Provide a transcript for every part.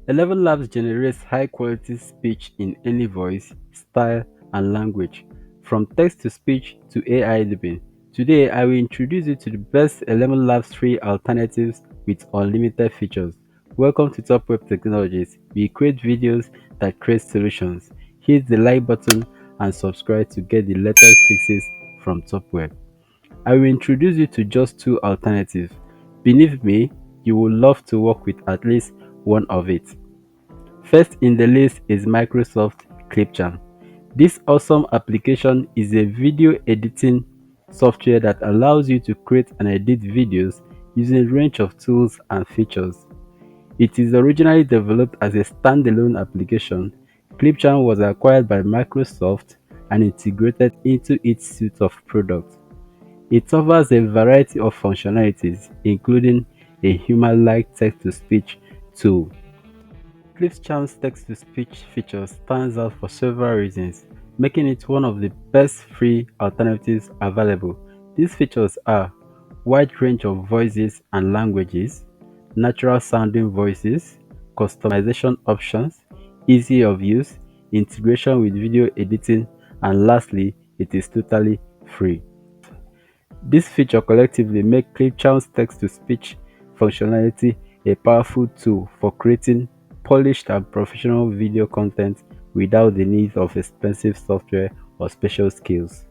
Elevenlabs generates high-quality speech in any voice, style, and language, from text-to-speech to AI dubbing. Today, I will introduce you to the best Elevenlabs free alternatives with unlimited features. Welcome to Top Web Technologies. We create videos that create solutions. Hit the like button and subscribe to get the latest fixes from Top Web. I will introduce you to just two alternatives. Believe me, you will love to work with at least one of it. First in the list is Microsoft Clipchamp. This awesome application is a video editing software that allows you to create and edit videos using a range of tools and features. It is originally developed as a standalone application. Clipchamp was acquired by Microsoft and integrated into its suite of products. It offers a variety of functionalities, including a human-like text-to-speech tool. Clipchamp's text-to-speech feature stands out for several reasons, making it one of the best free alternatives available. These features are wide range of voices and languages, natural sounding voices, customization options, easy of use, integration with video editing, and lastly, it is totally free. This feature collectively make Clipchamp's text-to-speech functionality a powerful tool for creating polished and professional video content without the need of expensive software or special skills.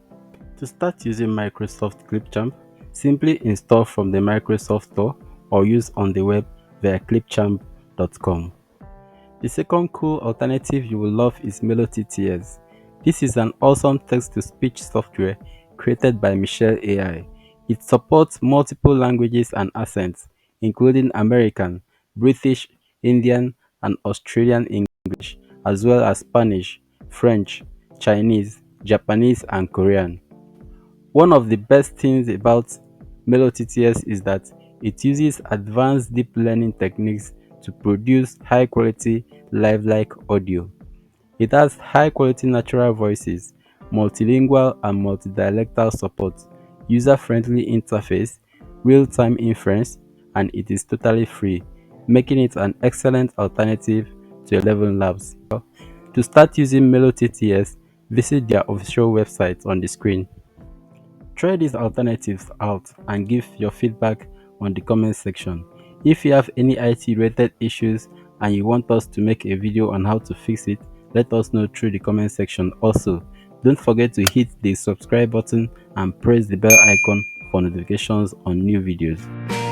To start using Microsoft Clipchamp, simply install from the Microsoft Store or use on the web via clipchamp.com. The second cool alternative you will love is MeloTTS. This is an awesome text-to-speech software created by Michelle AI. It supports multiple languages and accents, including American, British, Indian, and Australian English, as well as Spanish, French, Chinese, Japanese, and Korean. One of the best things about MeloTTS is that it uses advanced deep learning techniques to produce high quality lifelike audio. It has high quality natural voices, multilingual and multidialectal support, user-friendly interface, real-time inference, and it is totally free, making it an excellent alternative to Elevenlabs. To start using MeloTTS, visit their official website on the screen. Try these alternatives out and give your feedback on the comment section. If you have any IT related issues and you want us to make a video on how to fix it, let us know through the comment section. Also, don't forget to hit the subscribe button and press the bell icon for notifications on new videos.